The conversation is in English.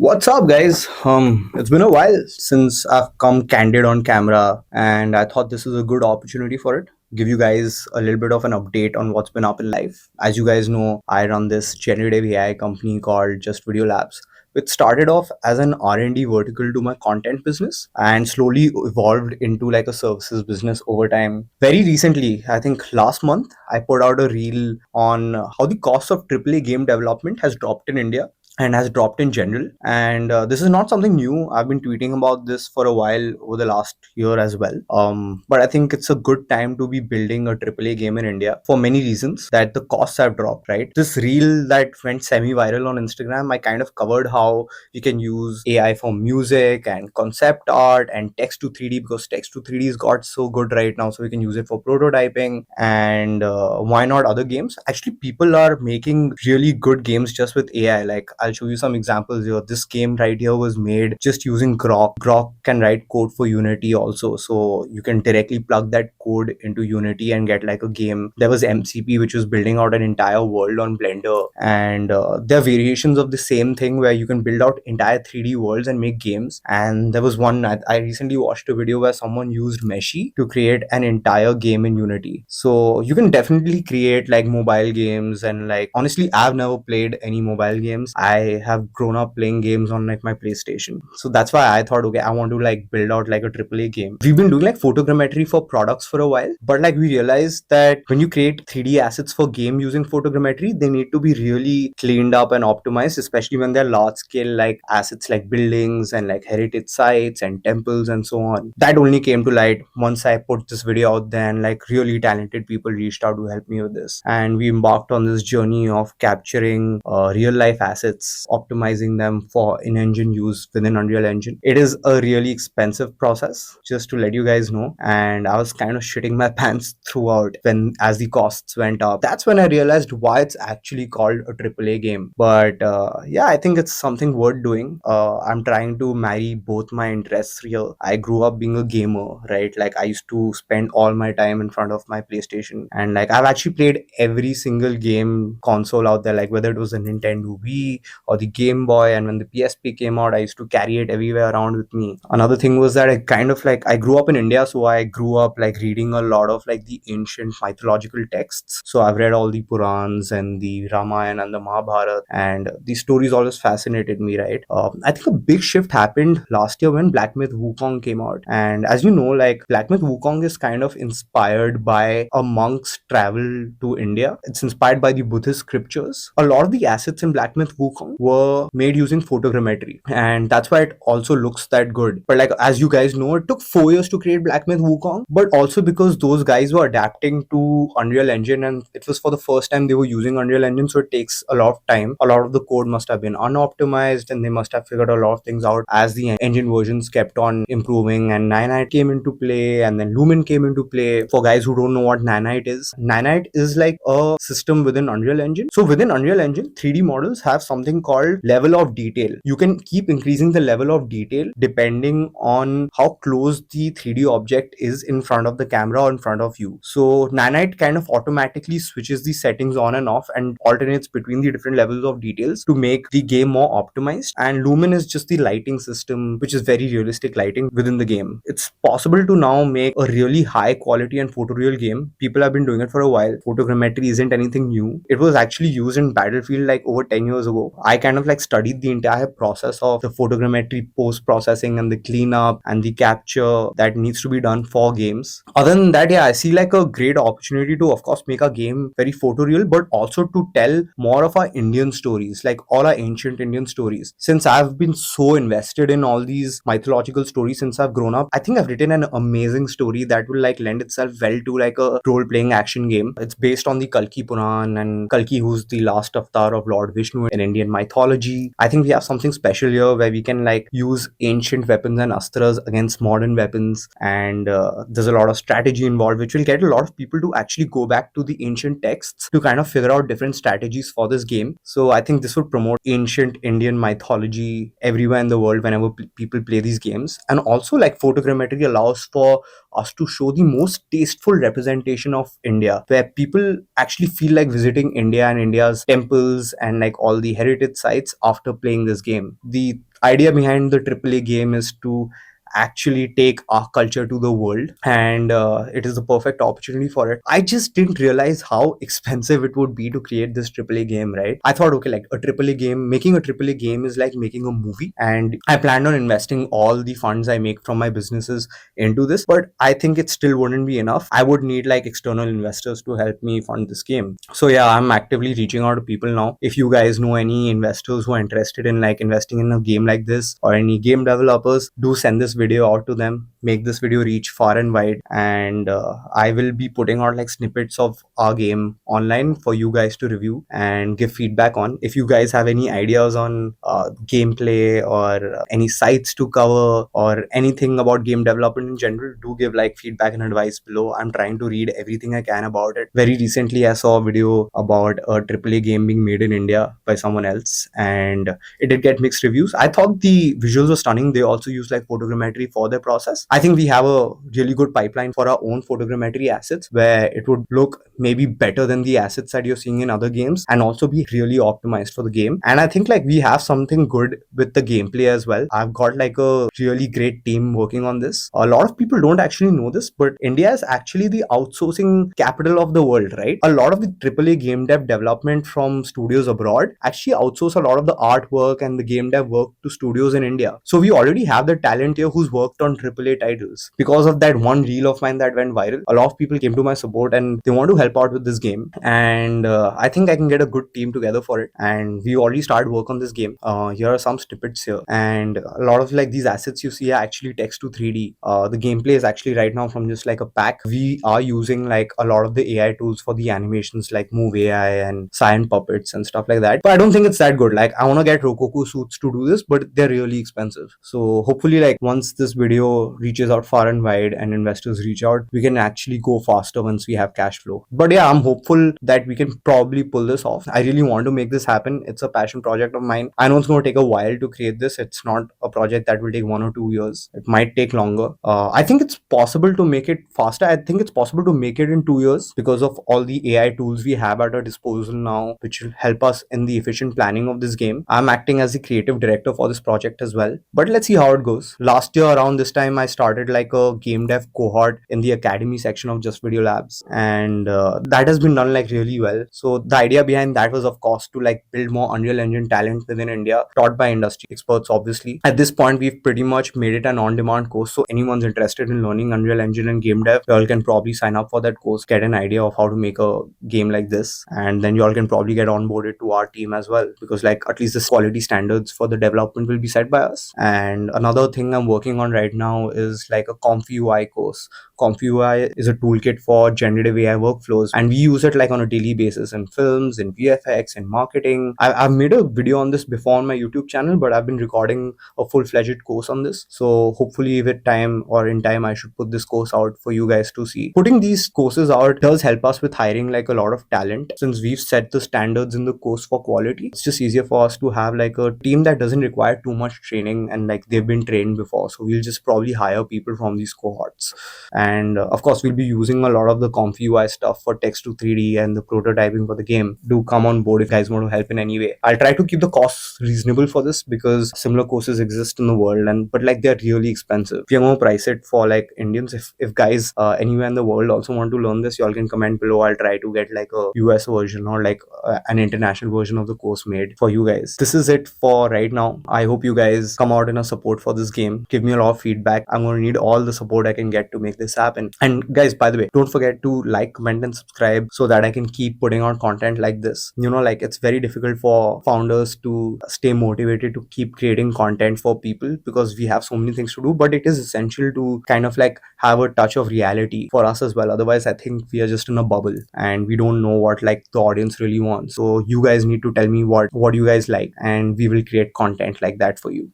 What's up, guys? It's been a while since I've come candid on camera, and I thought this is a good opportunity for it. Give you guys a little bit of an update on what's been up in life. As you guys know, I run this generative AI company called Just Video Labs, which started off as an R&D vertical to my content business and slowly evolved into like a services business over time. Very recently, I think last month, I put out a reel on how the cost of AAA game development has dropped in India and has dropped in general. And this is not something new. I've been tweeting about this for a while over the last year as well. But I think it's a good time to be building a AAA game in India for many reasons that the costs have dropped, right? This reel that went semi-viral on Instagram, I kind of covered how you can use AI for music and concept art and text to 3D because text to 3D has got so good right now. So we can use it for prototyping and why not other games? Actually, people are making really good games just with AI. Like I'll show you some examples here. This game right here was made just using Grok. Grok can write code for Unity also. So you can directly plug that code into Unity and get like a game. There was MCP, which was building out an entire world on Blender. And there are variations of the same thing where you can build out entire 3D worlds and make games. And there was one, I recently watched a video where someone used Meshi to create an entire game in Unity. So you can definitely create like mobile games. And like, honestly, I've never played any mobile games. I have grown up playing games on like my PlayStation. So that's why I thought, okay, I want to like build out like a AAA game. We've been doing like photogrammetry for products for a while, but like we realized that when you create 3D assets for game using photogrammetry, they need to be really cleaned up and optimized, especially when they're large scale like assets like buildings and like heritage sites and temples and so on. That only came to light once I put this video out there, and like really talented people reached out to help me with this. And we embarked on this journey of capturing real life assets, optimizing them for in-engine use within Unreal Engine. It is a really expensive process, just to let you guys know. And I was kind of shitting my pants throughout when as the costs went up. That's when I realized why it's actually called a AAA game. But yeah, I think it's something worth doing. I'm trying to marry both my interests here. I grew up being a gamer, right? Like I used to spend all my time in front of my PlayStation, and like I've actually played every single game console out there, like whether it was a Nintendo Wii or the Game Boy. And when the PSP came out, I used to carry it everywhere around with me. Another thing was that I kind of like I grew up in India, so I grew up like reading a lot of like the ancient mythological texts. So I've read all the Purans and the Ramayana and the Mahabharata, and these stories always fascinated me, right? I think a big shift happened last year when Black Myth Wukong came out. And as you know, like Black Myth Wukong is kind of inspired by a monk's travel to India. It's inspired by the Buddhist scriptures. A lot of the assets in Black Myth Wukong were made using photogrammetry, and that's why it also looks that good. But like as you guys know, it took 4 years to create Black Myth Wukong, but also because those guys were adapting to Unreal Engine, and it was for the first time they were using Unreal Engine, so it takes a lot of time. A lot of the code must have been unoptimized, and they must have figured a lot of things out as the engine versions kept on improving. And Nanite came into play, and then Lumen came into play. For guys who don't know what Nanite is like a system within Unreal Engine. So within Unreal Engine, 3D models have something called level of detail. You can keep increasing the level of detail depending on how close the 3D object is in front of the camera or in front of you. So Nanite kind of automatically switches the settings on and off and alternates between the different levels of details to make the game more optimized. And Lumen is just the lighting system, which is very realistic lighting within the game. It's possible to now make a really high quality and photoreal game. People have been doing it for a while. Photogrammetry isn't anything new. It was actually used in Battlefield like over 10 years ago. I kind of like studied the entire process of the photogrammetry post-processing and the cleanup and the capture that needs to be done for games. Other than that, yeah, I see like a great opportunity to of course make a game very photoreal, but also to tell more of our Indian stories, like all our ancient Indian stories. Since I've been so invested in all these mythological stories since I've grown up, I think I've written an amazing story that will like lend itself well to like a role-playing action game. It's based on the Kalki Puran, and Kalki, who's the last avatar of Lord Vishnu in Indian mythology. I think we have something special here where we can like use ancient weapons and astras against modern weapons, and there's a lot of strategy involved, which will get a lot of people to actually go back to the ancient texts to kind of figure out different strategies for this game. So I think this would promote ancient Indian mythology everywhere in the world whenever people play these games. And also like photogrammetry allows for us to show the most tasteful representation of India, where people actually feel like visiting India and India's temples and like all the heritage sites after playing this game. The idea behind the AAA game is to actually take our culture to the world, and it is the perfect opportunity for it. I just didn't realize how expensive it would be to create this AAA game, right? I thought, okay, like a AAA game, making a AAA game is like making a movie, and I planned on investing all the funds I make from my businesses into this, but I think it still wouldn't be enough. I would need like external investors to help me fund this game. So yeah, I'm actively reaching out to people now. If you guys know any investors who are interested in like investing in a game like this, or any game developers, do send this video out to them. Make this video reach far and wide, and I will be putting out like snippets of our game online for you guys to review and give feedback on. If you guys have any ideas on gameplay, or any sites to cover, or anything about game development in general, do give like feedback and advice below. I'm trying to read everything I can about it. Very recently I saw a video about a AAA game being made in India by someone else, and it did get mixed reviews. I thought the visuals were stunning. They also use like photogrammetry for their process. I think we have a really good pipeline for our own photogrammetry assets, where it would look maybe better than the assets that you're seeing in other games, and also be really optimized for the game. And I think like we have something good with the gameplay as well. I've got like a really great team working on this. A lot of people don't actually know this, but India is actually the outsourcing capital of the world, right? A lot of the AAA game dev development from studios abroad actually outsource a lot of the artwork and the game dev work to studios in India. So we already have the talent here who's worked on AAA titles. Because of that one reel of mine that went viral, a lot of people came to my support and they want to help out with this game. And I think I can get a good team together for it. And we already started work on this game. Here are some snippets here, and a lot of like these assets you see are actually text to 3D. The gameplay is actually right now from just like a pack. We are using like a lot of the AI tools for the animations, like Move AI and Cyan Puppets and stuff like that. But I don't think it's that good. Like I want to get Rokoku suits to do this, but they're really expensive. So hopefully like once this video reaches out far and wide and investors reach out, we can actually go faster once we have cash flow. But yeah, I'm hopeful that we can probably pull this off. I really want to make this happen. It's a passion project of mine. I know it's going to take a while to create this. It's not a project that will take 1 or 2 years. It might take longer. I think it's possible to make it faster. I think it's possible to make it in 2 years because of all the AI tools we have at our disposal now, which will help us in the efficient planning of this game. I'm acting as the creative director for this project as well. But let's see how it goes. Last year around this time, I started like a game dev cohort in the academy section of Just Video Labs, and that has been done like really well. So the idea behind that was, of course, to like build more Unreal Engine talent within India, taught by industry experts, obviously. At this point, we've pretty much made it an on-demand course. So anyone's interested in learning Unreal Engine and game dev, y'all can probably sign up for that course, get an idea of how to make a game like this, and then y'all can probably get onboarded to our team as well, because like at least the quality standards for the development will be set by us. And another thing I'm working on right now is like a ComfUI course. ComfUI is a toolkit for generative AI workflows, and we use it like on a daily basis in films, in VFX, in marketing. I've made a video on this before on my YouTube channel, but I've been recording a full-fledged course on this. So hopefully with time, or in time, I should put this course out for you guys to see. Putting these courses out does help us with hiring like a lot of talent. Since we've set the standards in the course for quality, it's just easier for us to have like a team that doesn't require too much training, and like they've been trained before. So we'll just probably hire people from these cohorts. And of course, we'll be using a lot of the ComfUI stuff for text to 3D and the prototyping for the game. Do come on board if you guys want to help in any way. I'll try to keep the costs reasonable for this, because similar courses exist in the world, and but like they're really expensive. If you're going to price it for like Indians, if guys anywhere in the world also want to learn this, y'all can comment below. I'll try to get like a US version, or like an international version of the course made for you guys. This is it for right now. I hope you guys come out in a support for this game. Give me a lot of feedback. I'm going to need all the support I can get to make this happen. And guys, by the way, don't forget to like, comment, and subscribe so that I can keep putting out content like this. You know, like it's very difficult for founders to stay motivated to keep creating content for people, because we have so many things to do, but it is essential to kind of like have a touch of reality for us as well. Otherwise, I think we are just in a bubble and we don't know what like the audience really wants. So you guys need to tell me what you guys like, and we will create content like that for you.